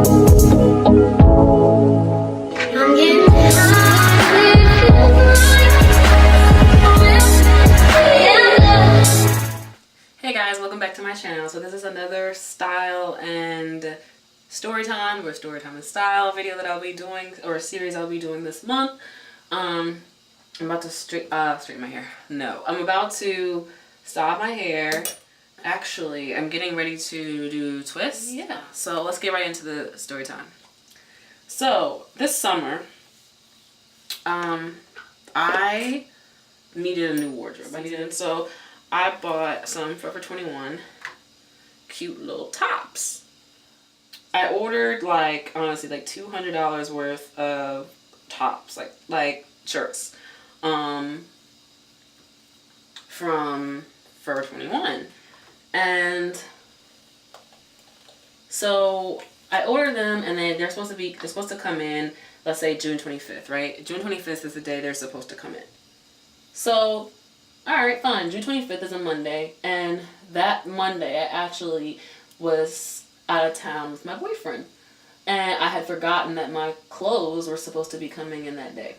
Hey guys, welcome back to my channel. So this is another style and story time, or story time and style video that I'll be doing, or a series I'll be doing this month. I'm about to straighten my hair. No, I'm about to style my hair. Actually, I'm getting ready to do twists. Yeah. So let's get right into the story time. So this summer, I needed a new wardrobe. So I bought some Forever 21 cute little tops. I ordered like, honestly, like $200 worth of tops, like shirts, from Forever 21. And so I ordered them, and then they're supposed to come in, let's say June 25th, right? June 25th is the day they're supposed to come in. So, alright, fine. June 25th is a Monday, and that Monday I actually was out of town with my boyfriend. And I had forgotten that my clothes were supposed to be coming in that day.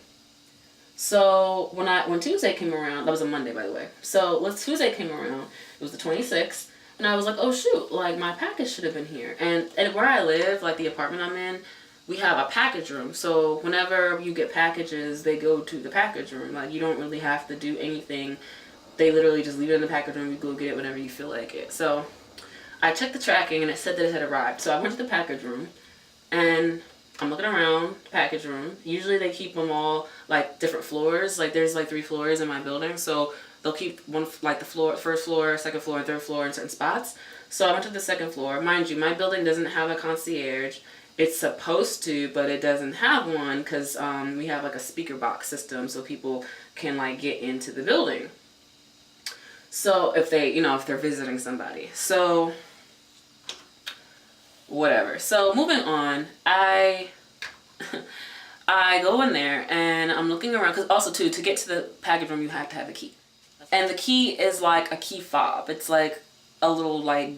So when Tuesday came around, that was a Monday, by the way. So when Tuesday came around, it was the 26th, and I was like, oh shoot, like my package should have been here. And where I live, like the apartment I'm in, we have a package room. So whenever you get packages, they go to the package room. Like you don't really have to do anything. They literally just leave it in the package room. You go get it whenever you feel like it. So I checked the tracking, and it said that it had arrived. So I went to the package room, and I'm looking around the package room. Usually they keep them all like different floors. Like there's like 3 floors in my building, so they'll keep one, like the floor, first floor, second floor, and third floor in certain spots. So I went to the second floor. Mind you, my building doesn't have a concierge. It's supposed to, but it doesn't have one because we have like a speaker box system, so people can like get into the building. So if they, if they're visiting somebody. So whatever. So moving on, I go in there and I'm looking around, because also too, to get to the package room you have to have a key, and the key is like a key fob. It's like a little like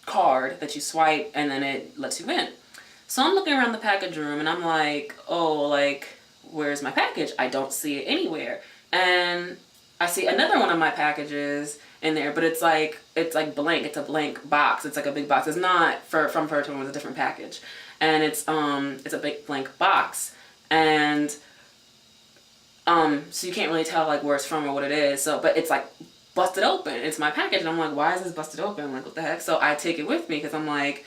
card that you swipe and then it lets you in. So I'm looking around the package room and I'm like, oh, like where's my package? I don't see it anywhere. And I see another one of my packages in there, but it's like blank. It's a blank box. It's like a big box. It's not from Forever 21. It's a different package, and it's a big blank box, and so you can't really tell like where it's from or what it is. So, but it's like busted open. It's my package, and I'm like, why is this busted open? I'm like, what the heck? So I take it with me because I'm like,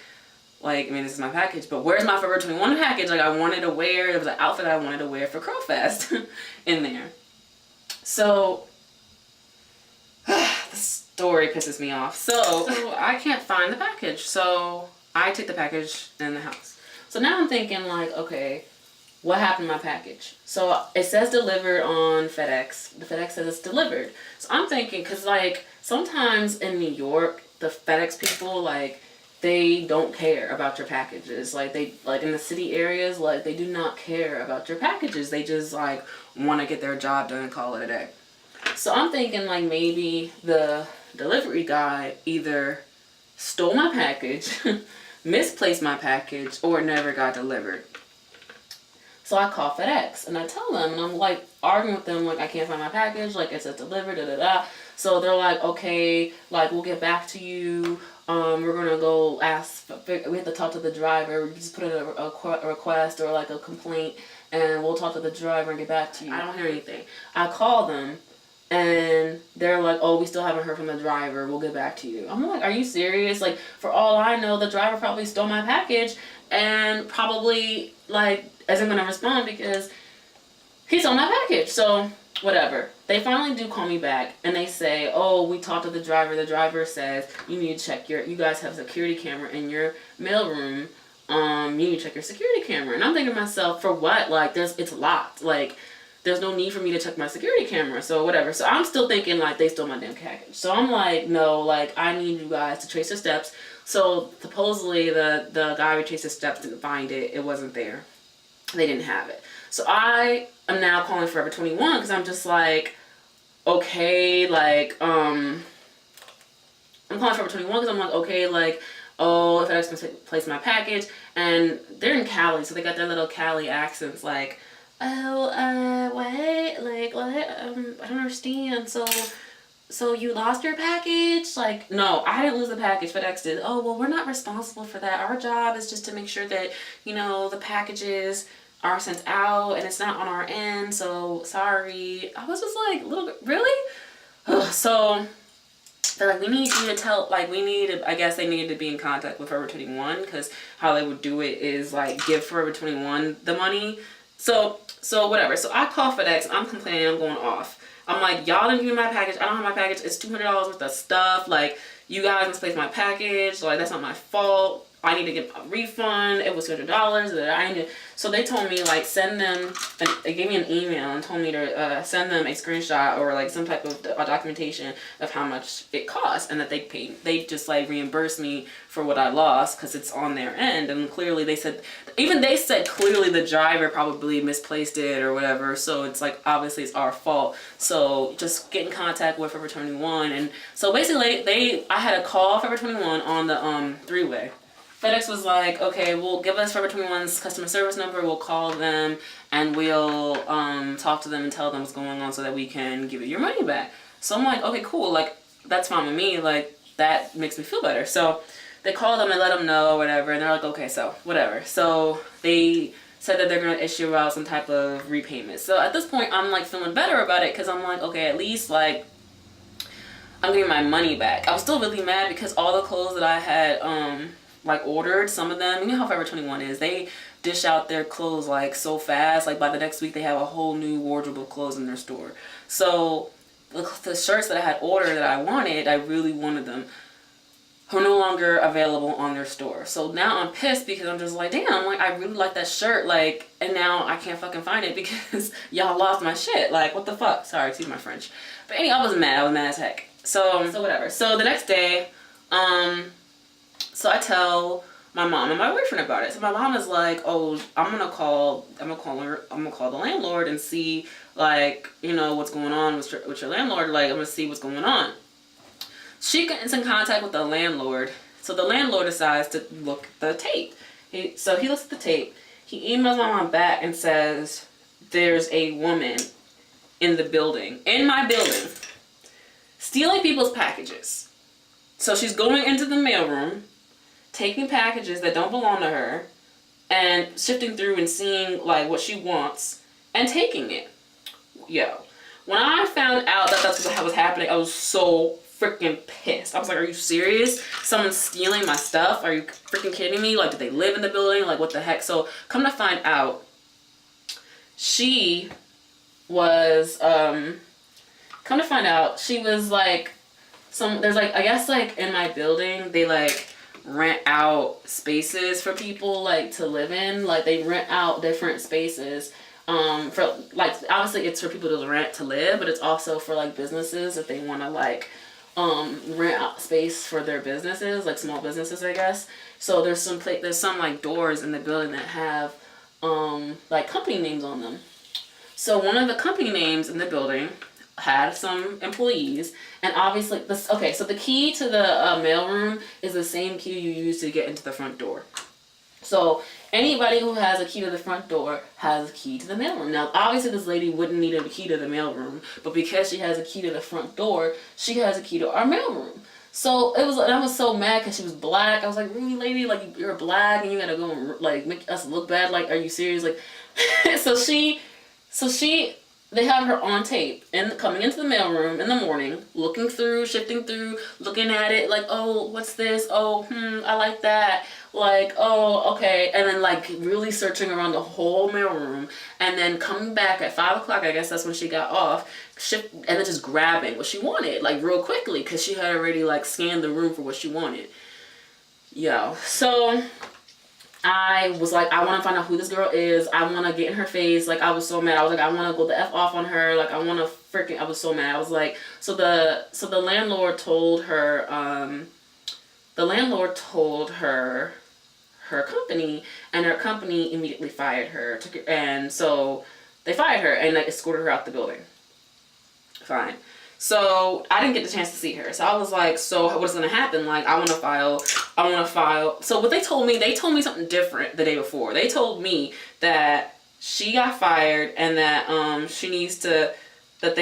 I mean, this is my package, but where's my Forever 21 package? Like I wanted to wear. It was an outfit I wanted to wear for Crow Fest in there. So the story pisses me off. So I can't find the package. So I take the package in the house. So now I'm thinking like, okay, what happened to my package? So it says delivered on FedEx. The FedEx says it's delivered. So I'm thinking, because like sometimes in New York, the FedEx people, like they don't care about your packages. Like they, like in the city areas, like they do not care about your packages. They just like want to get their job done and call it a day. So I'm thinking like maybe the delivery guy either stole my package, misplaced my package, or never got delivered. So I call FedEx and I tell them, and I'm like arguing with them, like I can't find my package, like it says delivered, da da da. So they're like, okay, like we'll get back to you. We're gonna go ask. We have to talk to the driver. We just put in a request or like a complaint, and we'll talk to the driver and get back to you. I don't hear anything. I call them. And they're like, oh, we still haven't heard from the driver. We'll get back to you. I'm like, are you serious? Like, for all I know, the driver probably stole my package and probably, like, isn't going to respond because he stole my package. So, whatever. They finally do call me back and they say, oh, we talked to the driver. The driver says, you need to check you guys have a security camera in your mailroom. You need to check your security camera. And I'm thinking to myself, for what? Like, it's locked. Like, there's no need for me to check my security camera, so whatever. So I'm still thinking like they stole my damn package. So I'm like, no, like I need you guys to trace the steps. So supposedly the guy who traced the steps didn't find it. It wasn't there. They didn't have it. So I am now calling Forever 21 because I'm just like, okay, like I'm calling Forever 21 because I'm like, okay, like oh, FedEx misplaced my package. And they're in Cali, so they got their little Cali accents like, oh, what? Like, what? I don't understand. So you lost your package? Like, no, I didn't lose the package. FedEx did. Oh, well, we're not responsible for that. Our job is just to make sure that, you know, the packages are sent out and it's not on our end. So sorry. I was just like, a little bit, really? So they're like, we need you to tell, like, I guess they needed to be in contact with Forever 21, because how they would do it is like give Forever 21 the money. So whatever. So I call FedEx. I'm complaining. I'm going off. I'm like, y'all didn't give me my package. I don't have my package. It's $200 worth of stuff. Like, you guys misplaced my package. Like, that's not my fault. I need to get a refund. It was $200 that I need. So they told me, like, send them, and they gave me an email and told me to send them a screenshot or like some type of documentation of how much it cost, and that they just like reimbursed me for what I lost because it's on their end. And clearly they said clearly the driver probably misplaced it or whatever. So it's like, obviously it's our fault. So just get in contact with Forever 21. And so basically I had to call Forever 21 on the three-way. FedEx was like, okay, well, give us Forever 21's customer service number. We'll call them and we'll talk to them and tell them what's going on so that we can give you your money back. So I'm like, okay, cool. Like, that's fine with me. Like, that makes me feel better. So they called them and let them know or whatever. And they're like, okay, so whatever. So they said that they're going to issue out some type of repayment. So at this point, I'm like feeling better about it because I'm like, okay, at least like I'm getting my money back. I was still really mad because all the clothes that I had like ordered, some of them, you know how Forever 21 is, they dish out their clothes like so fast. Like by the next week they have a whole new wardrobe of clothes in their store. So the shirts that I had ordered that I wanted, I really wanted them, are no longer available on their store. So now I'm pissed because I'm just like, damn, like I really like that shirt, like, and now I can't fucking find it because y'all lost my shit. Like, what the fuck? Sorry, excuse my French. But anyway, I was mad as heck. So whatever. So the next day, so I tell my mom and my boyfriend about it. So my mom is like, "Oh, I'm gonna call the landlord and see, like, you know, what's going on with your landlord. Like, I'm gonna see what's going on." She gets in contact with the landlord. So the landlord decides to look at the tape. So he looks at the tape. He emails my mom back and says, "There's a woman in my building, stealing people's packages. So she's going into the mailroom, taking packages that don't belong to her and shifting through and seeing like what she wants and taking it." Yo, when I found out that that's what was happening, I was so freaking pissed. I was like, are you serious? Someone's stealing my stuff? Are you freaking kidding me? Like, do they live in the building? Like, what the heck? So come to find out, she was like there's like, I guess like in my building they like rent out spaces for people like to live in. Like they rent out different spaces for like, obviously it's for people to rent to live, but it's also for like businesses if they want to like rent out space for their businesses, like small businesses, I guess. So there's some like doors in the building that have like company names on them. So one of the company names in the building had some employees, and obviously so the key to the mailroom is the same key you use to get into the front door. So anybody who has a key to the front door has a key to the mailroom. Now obviously this lady wouldn't need a key to the mailroom, but because she has a key to the front door, she has a key to our mailroom. So I was so mad because she was black. I was like, really, lady? Like, you're black and you gotta go and like make us look bad? Like, are you serious? Like, they have her on tape and coming into the mailroom in the morning, looking through, shifting through, looking at it like, oh, what's this? Oh, I like that. Like, oh, okay. And then like really searching around the whole mailroom, and then coming back at 5 o'clock, I guess that's when she got off, and then just grabbing what she wanted, like real quickly, because she had already like scanned the room for what she wanted. Yo, so I was like, I want to find out who this girl is. I want to get in her face. Like, I was so mad. I was like, I want to go the F off on her. Like, I was so mad. I was like, so the landlord told her, her company, and her company immediately fired her. And so they fired her and like escorted her out the building. Fine. So I didn't get the chance to see her. So I was like, so what's gonna happen? Like, I wanna file. So what they told me something different the day before. They told me that she got fired and that she needs to, that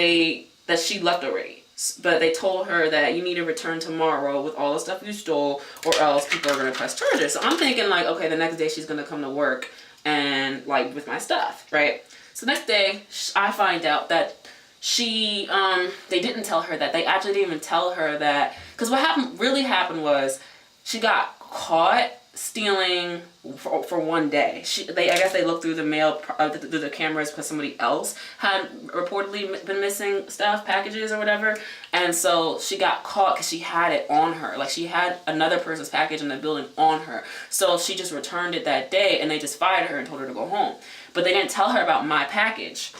she left already. But they told her that you need to return tomorrow with all the stuff you stole, or else people are gonna press charges. So I'm thinking like, okay, the next day she's gonna come to work and like with my stuff, right? So next day I find out that she they didn't tell her that. They actually didn't even tell her that, because what really happened was she got caught stealing for one day. I guess they looked through the mail, through the cameras, because somebody else had reportedly been missing stuff, packages or whatever, and so she got caught because she had it on her. Like, she had another person's package in the building on her, so she just returned it that day, and they just fired her and told her to go home. But they didn't tell her about my package.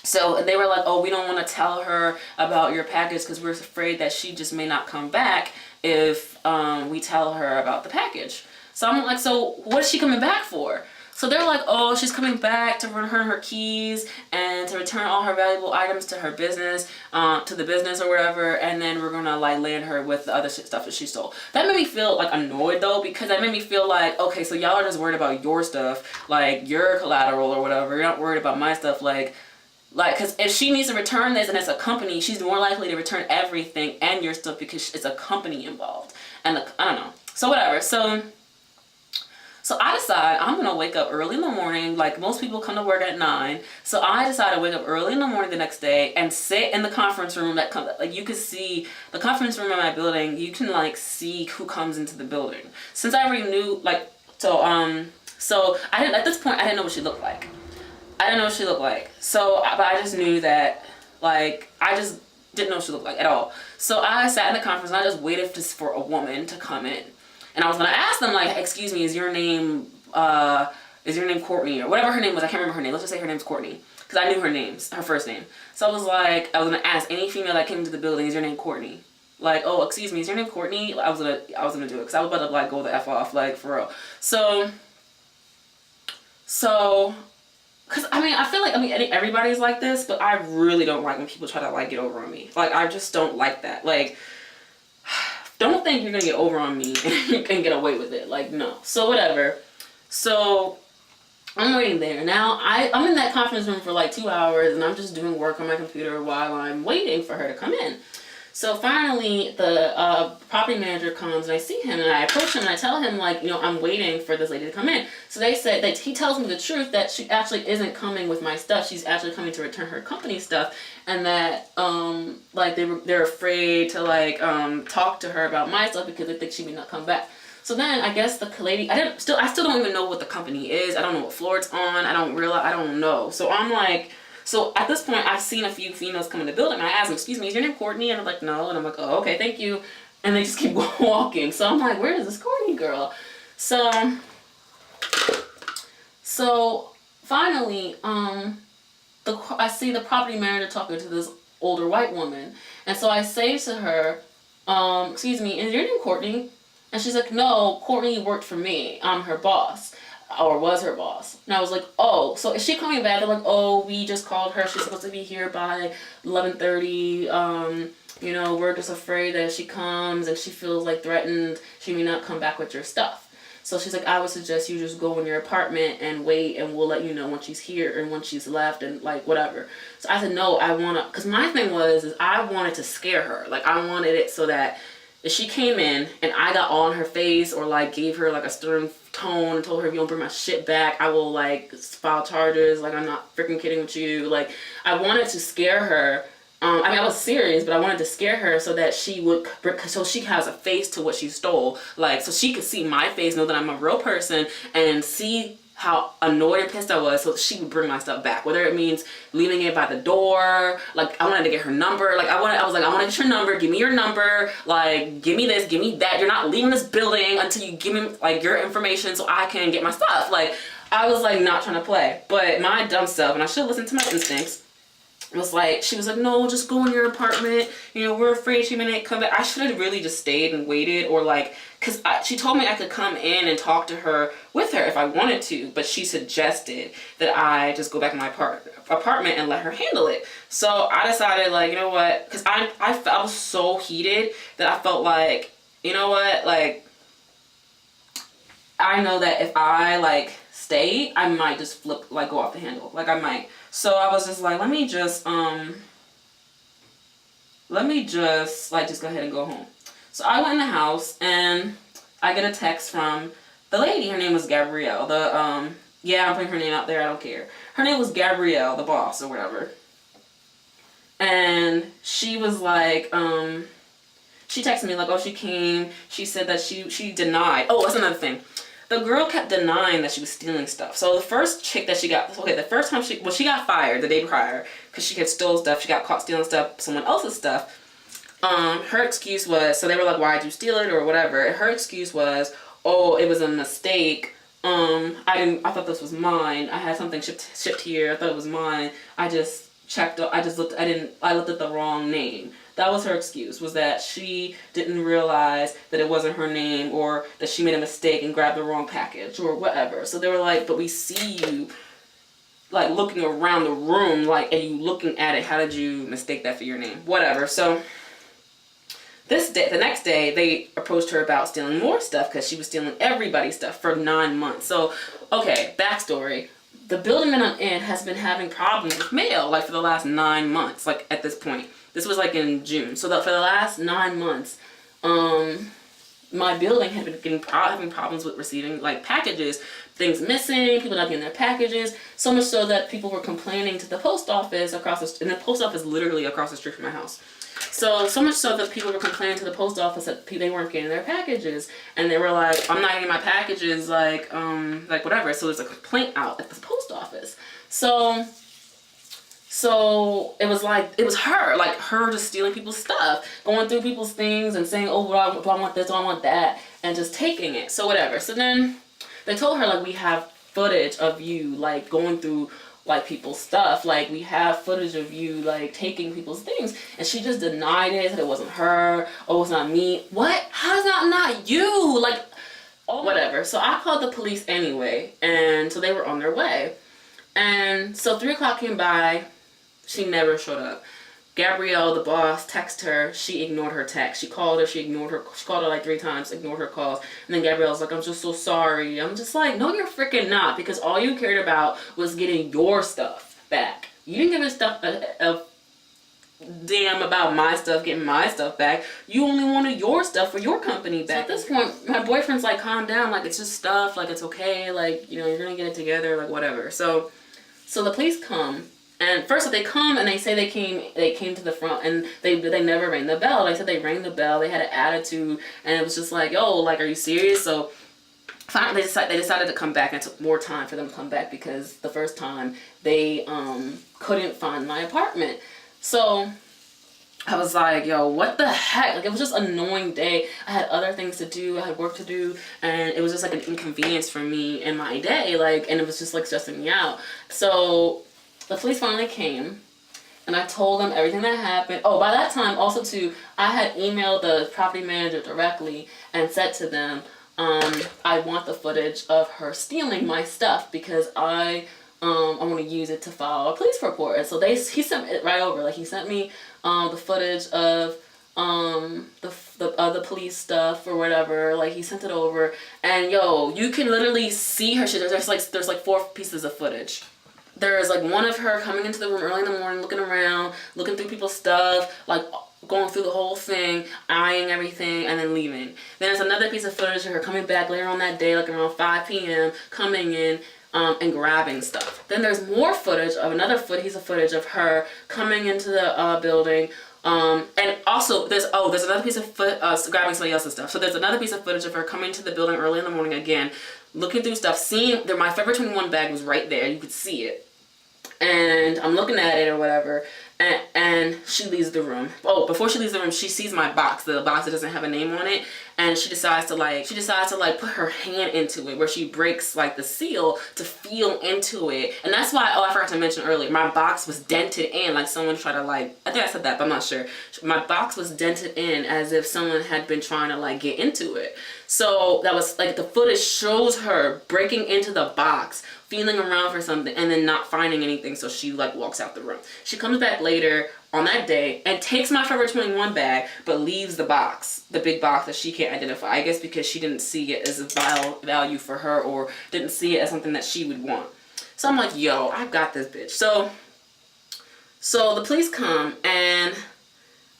So they were like, oh, we don't want to tell her about your package because we're afraid that she just may not come back if we tell her about the package. So I'm like, so what is she coming back for? So they're like, oh, she's coming back to return her keys and to return all her valuable items to her business, to the business or whatever, and then we're gonna like land her with the other stuff that she stole. That made me feel like annoyed though, because that made me feel like, okay, so y'all are just worried about your stuff, like your collateral or whatever. You're not worried about my stuff, like, because if she needs to return this and it's a company, she's more likely to return everything and your stuff because it's a company involved. And I don't know. So whatever. So I decide I'm going to wake up early in the morning. Like, most people come to work at 9. So I decide to wake up early in the morning the next day and sit in the conference room that comes, like, you can see the conference room in my building. You can like see who comes into the building. Since I already knew, like, so I didn't, at this point, I didn't know what she looked like. So, but I just knew that, like, I just didn't know what she looked like at all. So I sat in the conference and I just waited for a woman to come in. And I was going to ask them, like, excuse me, is your name Courtney? Or whatever her name was. I can't remember her name. Let's just say her name's Courtney. Because I knew her first name. So I was going to ask any female that came into the building, is your name Courtney? Like, oh, excuse me, is your name Courtney? I was gonna do it. Because I was about to, like, go the F off, like, for real. So, because, I feel like, everybody's like this, but I really don't like when people try to, like, get over on me. Like, I just don't like that. Like, don't think you're going to get over on me and you can get away with it. Like, no. So, whatever. So, I'm waiting there. Now, I'm in that conference room for, like, 2 hours, and I'm just doing work on my computer while I'm waiting for her to come in. So finally, the property manager comes and I see him and I approach him and I tell him, like, I'm waiting for this lady to come in. So they said that he tells me the truth that she actually isn't coming with my stuff. She's actually coming to return her company stuff, and that like they're afraid to like talk to her about my stuff because they think she may not come back. So then I guess the lady, I still don't even know what the company is. I don't know what floor it's on. I don't know. So I'm like. So at this point, I've seen a few females come in the building. I ask them, excuse me, is your name Courtney? And I'm like, no. And I'm like, oh, okay, thank you. And they just keep walking. So I'm like, where is this Courtney girl? So finally, I see the property manager talking to this older white woman. And so I say to her, excuse me, is your name Courtney? And she's like, no, Courtney worked for me. I'm her boss. Or was her boss. And I was like, oh, so is she coming back? They're like, oh, we just called her. She's supposed to be here by 11:30. We're just afraid that if she comes and she feels like threatened, she may not come back with your stuff. So she's like, I would suggest you just go in your apartment and wait, and we'll let you know when she's here and when she's left and like whatever. So I said, no, I want to, because my thing is I wanted to scare her. Like, I wanted it so that if she came in and I got all in her face or like gave her like a stern tone and told her, if you don't bring my shit back, I will like file charges. Like, I'm not freaking kidding with you. Like, I wanted to scare her. I was serious, but I wanted to scare her so that she has a face to what she stole. Like, so she could see my face, know that I'm a real person, and see how annoyed and pissed I was, so she would bring my stuff back. Whether it means leaving it by the door, like, I wanted to get her number. Like, I was like, I want to get your number. Give me your number. Like, give me this, give me that. You're not leaving this building until you give me, like, your information so I can get my stuff. Like, I was, like, not trying to play. But my dumb self, and I should listen to my instincts, was like, she was like, no, just go in your apartment. You know, we're afraid she may not come back. I should have really just stayed and waited, or like, because she told me I could come in and talk to her with her if I wanted to, but she suggested that I just go back in my apartment and let her handle it. So I decided, like, you know what, because I was so heated that I felt like, you know what, like, I know that if I like stay, I might just flip, like, go off the handle, like I might. So I was just like, let me just like just go ahead and go home. So I went in the house and I get a text from the lady. Her name was Gabrielle. Yeah, I'm putting her name out there, I don't care. Her name was Gabrielle, the boss or whatever. And she was like, she texted me like, oh, she came. She said that she denied. Oh, that's another thing. The girl kept denying that she was stealing stuff. So the first chick that she got, okay, the first time she got fired the day prior because she had stole stuff. She got caught stealing stuff, someone else's stuff. Her excuse was, so they were like, why'd you steal it or whatever. Her excuse was, oh, it was a mistake. I thought this was mine. I had something shipped here. I thought it was mine. I looked at the wrong name. That was her excuse, was that she didn't realize that it wasn't her name, or that she made a mistake and grabbed the wrong package or whatever. So they were like, but we see you like looking around the room, like, and you looking at it. How did you mistake that for your name? Whatever. So the next day, they approached her about stealing more stuff because she was stealing everybody's stuff for 9 months. So, okay, backstory. The building that I'm in has been having problems with mail, like, for the last 9 months, like, at this point. This was, like, in June. So for the last 9 months, my building had been having problems with receiving, like, packages. Things missing, people not getting their packages. So much so that people were complaining to the post office and the post office literally across the street from my house. So much so that people were complaining to the post office that they weren't getting their packages, and they were like, I'm not getting my packages, like whatever. So there's a complaint out at the post office. So it was her just stealing people's stuff, going through people's things and saying, oh, do I want this, do I want that, and just taking it. So whatever. So then they told her, like, we have footage of you, like, going through, like, people's stuff. Like, we have footage of you, like, taking people's things. And she just denied it, said it wasn't her. Oh, it's not me. What? How is that not you? Like, oh, whatever. So I called the police anyway. And so they were on their way. And so 3 o'clock came by. She never showed up. Gabrielle, the boss, texted her. She ignored her text. She called her. She ignored her. She called her like 3 times, ignored her calls. And then Gabrielle's like, I'm just so sorry. I'm just like, no, you're freaking not. Because all you cared about was getting your stuff back. You didn't give a stuff a damn about my stuff, getting my stuff back. You only wanted your stuff for your company back. So at this point, my boyfriend's like, calm down. Like, it's just stuff. Like, it's okay. Like, you know, you're going to get it together. Like, whatever. So the police come. And first they come and they say they came to the front, and they never rang the bell. They said they rang the bell. They had an attitude, and it was just like, yo, like, are you serious? So finally they decided to come back, and it took more time for them to come back because the first time they couldn't find my apartment. So I was like, yo, what the heck? Like, it was just an annoying day. I had other things to do. I had work to do, and it was just like an inconvenience for me in my day, like, and it was just like stressing me out. So the police finally came, and I told them everything that happened. Oh, by that time, also too, I had emailed the property manager directly and said to them, I want the footage of her stealing my stuff because I want to use it to file a police report. And so he sent it right over. Like, he sent me the footage of the other police stuff or whatever. Like, he sent it over, and yo, you can literally see her shit. There's like 4 pieces of footage. There's like one of her coming into the room early in the morning, looking around, looking through people's stuff, like going through the whole thing, eyeing everything, and then leaving. Then there's another piece of footage of her coming back later on that day, like around 5 p.m., coming in and grabbing stuff. Then there's more footage of another piece of footage of her coming into the building. And also there's another piece of grabbing somebody else's stuff. So there's another piece of footage of her coming to the building early in the morning again, looking through stuff, seeing that my Forever 21 bag was right there. You could see it. And I'm looking at it or whatever, and she leaves the room. Oh, before she leaves the room, she sees my box, the box that doesn't have a name on it, and she decides to like put her hand into it, where she breaks like the seal to feel into it. And that's why, oh, I forgot to mention earlier, my box was dented in, like someone tried to like, I think I said that, but I'm not sure. My box was dented in as if someone had been trying to like get into it. So that was like, the footage shows her breaking into the box, feeling around for something, and then not finding anything. So she like walks out the room. She comes back later on that day and takes my Forever 21 bag, but leaves the box, the big box that she can't identify. I guess because she didn't see it as a value for her, or didn't see it as something that she would want. So I'm like, yo, I got this bitch. So the police come and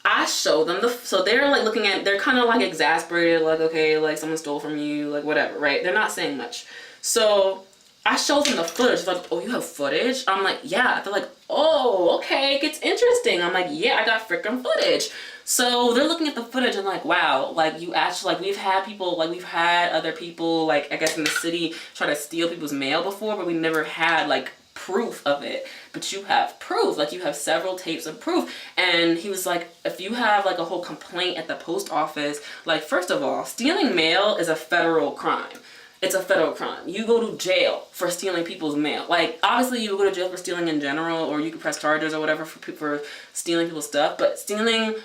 I show them so they're like looking at, they're kind of like exasperated, like, okay, like someone stole from you, like whatever, right? They're not saying much. So I showed them the footage. They're like, oh, you have footage? I'm like, yeah. They're like, oh, okay, it gets interesting. I'm like, yeah, I got freaking footage. So they're looking at the footage and like, wow, like you actually, like we've had other people, like I guess in the city, try to steal people's mail before, but we never had like proof of it. But you have proof, like you have several tapes of proof. And he was like, if you have like a whole complaint at the post office, like first of all, stealing mail is a federal crime. It's a federal crime. You go to jail for stealing people's mail. Like, obviously you go to jail for stealing in general, or you can press charges or whatever for stealing people's stuff, but stealing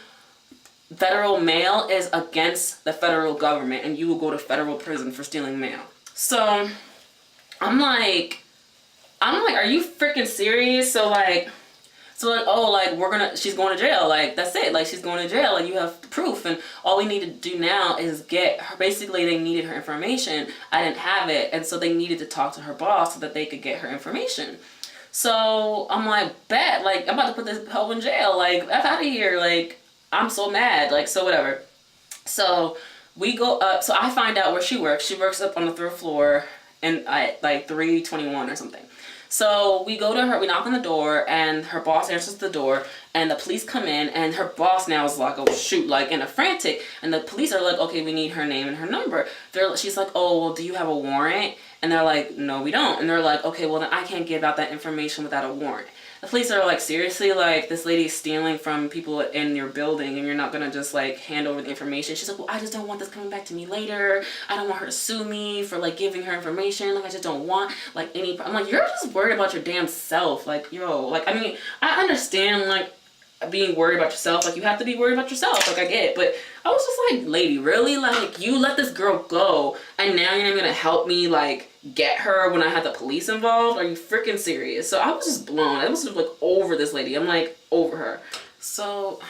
federal mail is against the federal government, and you will go to federal prison for stealing mail. So I'm like, are you freaking serious? So like, oh, like she's going to jail. Like, that's it. Like, she's going to jail. Like, you have proof. And all we need to do now is get her. Basically, they needed her information. I didn't have it. And so they needed to talk to her boss so that they could get her information. So I'm like, bet. Like, I'm about to put this hoe in jail. Like, F out of here. Like, I'm so mad. Like, so whatever. So we go up. So I find out where she works. She works up on the 3rd floor and like 321 or something. So we go to her, we knock on the door, and her boss answers the door, and the police come in, and her boss now is like, oh shoot, like in a frantic, and the police are like, okay, we need her name and her number. She's like, oh, well, do you have a warrant? And they're like, no, we don't. And they're like, okay, well then I can't give out that information without a warrant. The police are like, seriously, like this lady is stealing from people in your building and you're not gonna just like hand over the information? She's like, well, I just don't want this coming back to me later. I don't want her to sue me for like giving her information. Like, I just don't want like any, I'm like, you're just worried about your damn self. Like, yo, like, I mean, I understand like being worried about yourself. Like, you have to be worried about yourself. Like, I get it. But I was just like, lady, really? Like, you let this girl go and now you're not gonna help me like get her when I had the police involved? Are you freaking serious? So I was just blown. I was just like over this lady. I'm like over her. So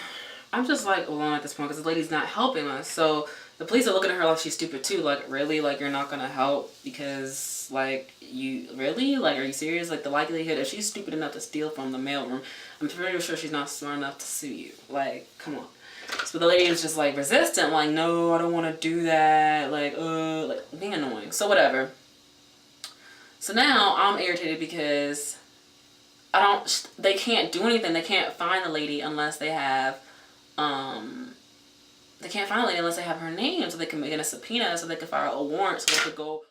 I'm just like alone at this point because the lady's not helping us. So the police are looking at her like she's stupid too. Like, really? Like, you're not gonna help because like, you really? Like, are you serious? Like, the likelihood if she's stupid enough to steal from the mailroom, I'm pretty sure she's not smart enough to sue you. Like, come on. So the lady is just like resistant, like, no, I don't want to do that. Like being annoying. So whatever. So now I'm irritated because they can't do anything. They can't find the lady unless they have, they can't find the lady unless they have her name, so they can make it a subpoena, so they can file a warrant, so they could go.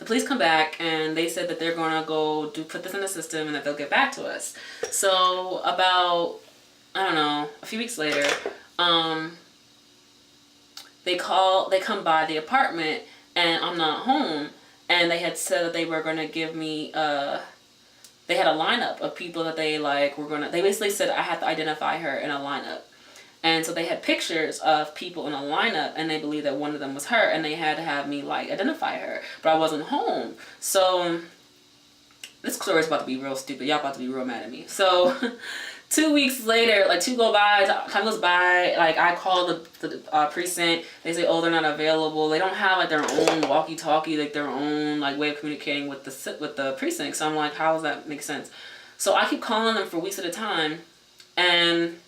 The police come back and they said that they're gonna go put this in the system and that they'll get back to us. So about, I don't know, a few weeks later, they come by the apartment and I'm not home, and they had said that they were gonna give me they had a lineup of people that they like were gonna, they basically said I had to identify her in a lineup. And so they had pictures of people in a lineup, and they believed that one of them was her, and they had to have me like identify her, but I wasn't home. So this story is about to be real stupid. Y'all about to be real mad at me. So 2 weeks later, like time goes by, like I call the precinct. They say, oh, they're not available. They don't have like their own walkie-talkie, like their own like way of communicating with the precinct. So I'm like, how does that make sense? So I keep calling them for weeks at a time, and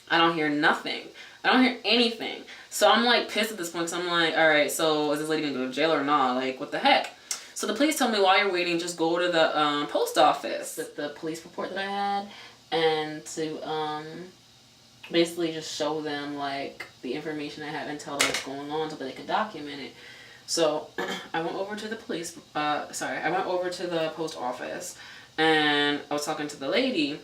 I don't hear nothing. I don't hear anything. So I'm like pissed at this point. So I'm like, all right, so is this lady gonna go to jail or not? Like, what the heck? So the police told me, while you're waiting, just go to the post office with the police report that I had, and to basically just show them like the information I have and tell them what's going on so that they can document it. So I went over to the I went over to the post office, and I was talking to the lady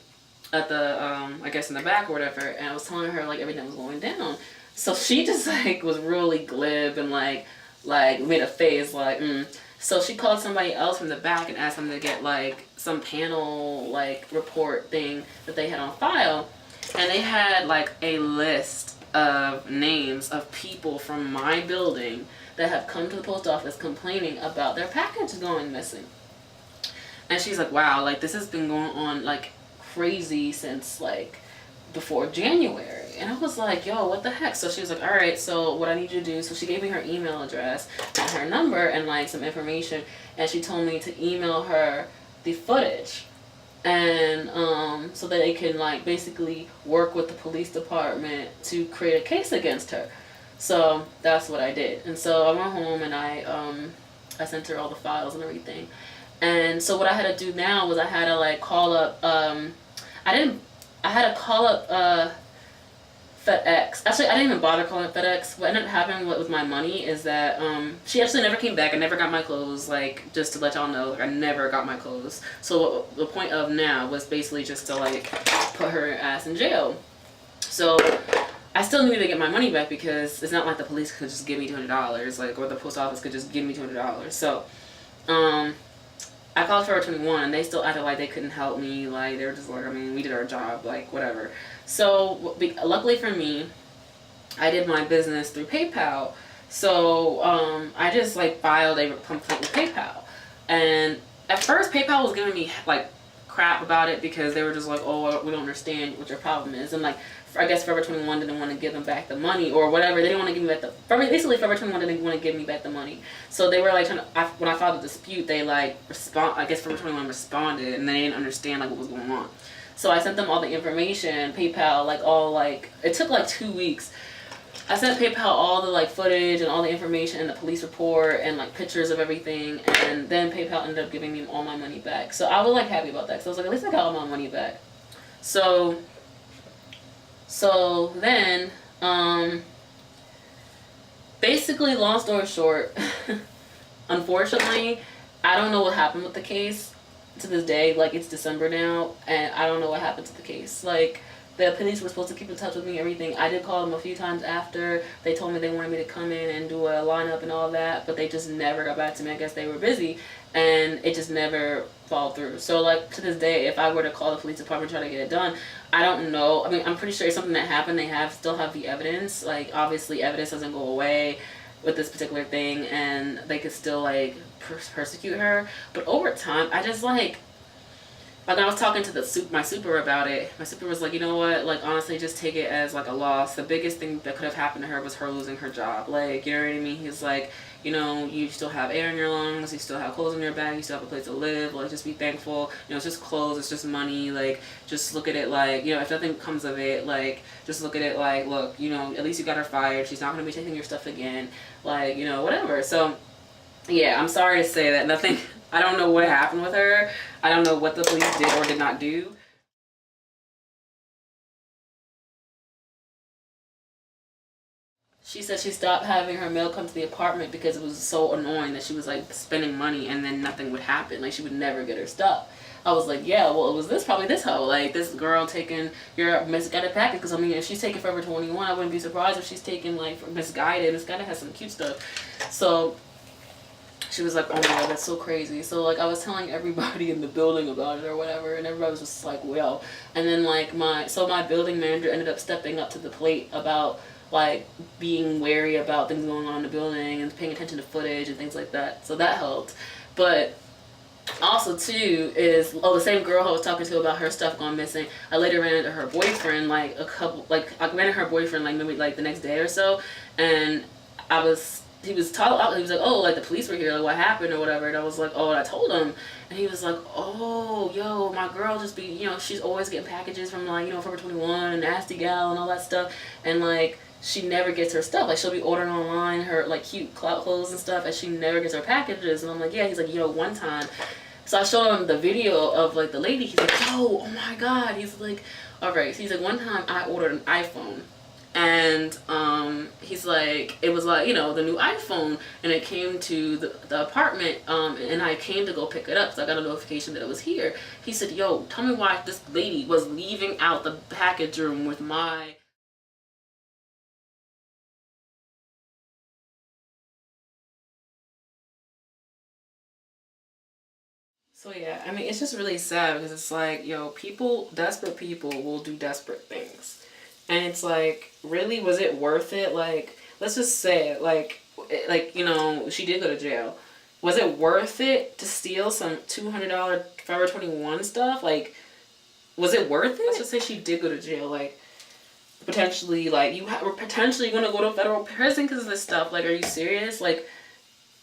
at the I guess in the back or whatever, and I was telling her like everything was going down. So she just like was really glib and like made a face like So she called somebody else from the back and asked them to get like some panel like report thing that they had on file, and they had like a list of names of people from my building that have come to the post office complaining about their package going missing. And she's like, wow, like this has been going on like crazy since like before January. And I was like, yo, what the heck? So she was like, all right, so what I need you to do, so she gave me her email address and her number and like some information, and she told me to email her the footage, and so that they can like basically work with the police department to create a case against her. So that's what I did. And so I went home and I sent her all the files and everything. And so what I had to do now was I had to like call up I had to call up FedEx. Actually, I didn't even bother calling FedEx. What ended up happening with my money is that she actually never came back. I never got my clothes. Like, just to let y'all know, like, I never got my clothes. So the point of now was basically just to like put her ass in jail. So I still needed to get my money back because it's not like the police could just give me $200, like, or the post office could just give me $200. So I called Forever 21 and they still acted like they couldn't help me. Like, they were just like, I mean, we did our job, like, whatever. So luckily for me, I did my business through PayPal. So I just like filed a complaint with PayPal. And at first PayPal was giving me like crap about it because they were just like, oh, we don't understand what your problem is. And like, I guess Forever 21 didn't want to give them back the money or whatever. They didn't want to give me back the, basically Forever 21 didn't want to give me back the money. So they were like trying to, when I filed a dispute, they like I guess Forever 21 responded and they didn't understand like what was going on. So I sent them all the information, PayPal, like all like, it took like 2 weeks. I sent PayPal all the like footage and all the information and the police report and like pictures of everything. And then PayPal ended up giving me all my money back. So I was like happy about that. So I was like, at least I got all my money back. So then, basically, long story short, unfortunately, I don't know what happened with the case to this day. Like, it's December now, and I don't know what happened to the case. Like, the police were supposed to keep in touch with me, everything. I did call them a few times after. They told me they wanted me to come in and do a lineup and all that, but they just never got back to me. I guess they were busy, and it just never followed through. So, like, to this day, if I were to call the police department and try to get it done, I don't know. I mean, I'm pretty sure it's something that happened. They still have the evidence. Like, obviously, evidence doesn't go away with this particular thing, and they could still, like, persecute her. But over time, I just, like I was talking to my super about it. My super was like, you know what? Like, honestly, just take it as, like, a loss. The biggest thing that could have happened to her was her losing her job. Like, you know what I mean? He's like, you know, you still have air in your lungs, you still have clothes in your bag, you still have a place to live, like, just be thankful. You know, it's just clothes, it's just money, like, just look at it like, you know, if nothing comes of it, like, just look at it like, look, you know, at least you got her fired, she's not going to be taking your stuff again, like, you know, whatever. So, yeah, I'm sorry to say that nothing, I don't know what happened with her, I don't know what the police did or did not do. She said she stopped having her mail come to the apartment because it was so annoying that she was like spending money and then nothing would happen. Like, she would never get her stuff. I was like, yeah, well, it was probably this hoe. Like, this girl taking your misguided package. Because, I mean, if she's taking Forever 21, I wouldn't be surprised if she's taking, like, misguided. Misguided has some cute stuff. So she was like, oh my God, that's so crazy. So, like, I was telling everybody in the building about it or whatever, and everybody was just like, well. And then, like, my building manager ended up stepping up to the plate about, like, being wary about things going on in the building and paying attention to footage and things like that. So that helped. But also, too, is, the same girl I was talking to about her stuff going missing, I later ran into her boyfriend, like, I ran into her boyfriend, like, maybe, like, the next day or so, and he was like, oh, like, the police were here, like, what happened or whatever, and I was like, oh, and I told him, and he was like, oh, yo, my girl just be, you know, she's always getting packages from, like, you know, Forever 21 and Nasty Gal and all that stuff, and, like, she never gets her stuff. Like, she'll be ordering online her, like, cute clothes and stuff, and she never gets her packages. And I'm like, yeah. He's like, you know, one time. So I showed him the video of, like, the lady. He's like, oh my God. He's like, all right. So he's like, one time I ordered an iPhone. And he's like, it was like, you know, the new iPhone, and it came to the apartment, and I came to go pick it up, so I got a notification that it was here. He said, yo, tell me why this lady was leaving out the package room with my... So yeah, I mean, it's just really sad because it's like, yo, people, desperate people will do desperate things. And it's like, really, was it worth it? Like, let's just say it, like, you know, she did go to jail. Was it worth it to steal some $200 Forever 21 stuff? Like, was it worth it? Let's just say she did go to jail. Like, potentially, like, were potentially going to go to federal prison because of this stuff. Like, are you serious? Like,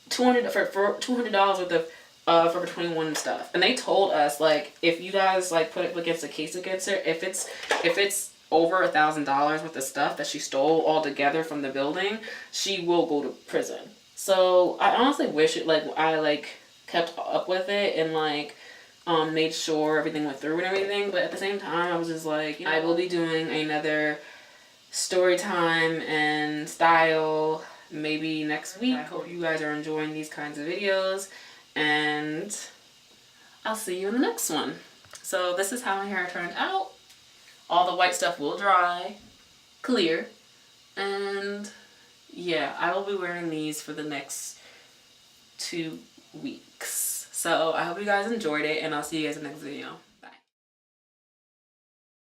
for $200 worth of Forever 21 stuff. And they told us, like, if you guys, like, put it against a case against her, if it's over $1,000 worth of stuff that she stole all together from the building, she will go to prison. So I honestly wish it, like, I, like, kept up with it and, like, made sure everything went through and everything. But at the same time, I was just like, you know, I will be doing another story time and style maybe next week. I hope you guys are enjoying these kinds of videos, and I'll see you in the next one. So this is how my hair turned out. All the white stuff will dry, clear, and yeah, I will be wearing these for the next 2 weeks. So I hope you guys enjoyed it, and I'll see you guys in the next video.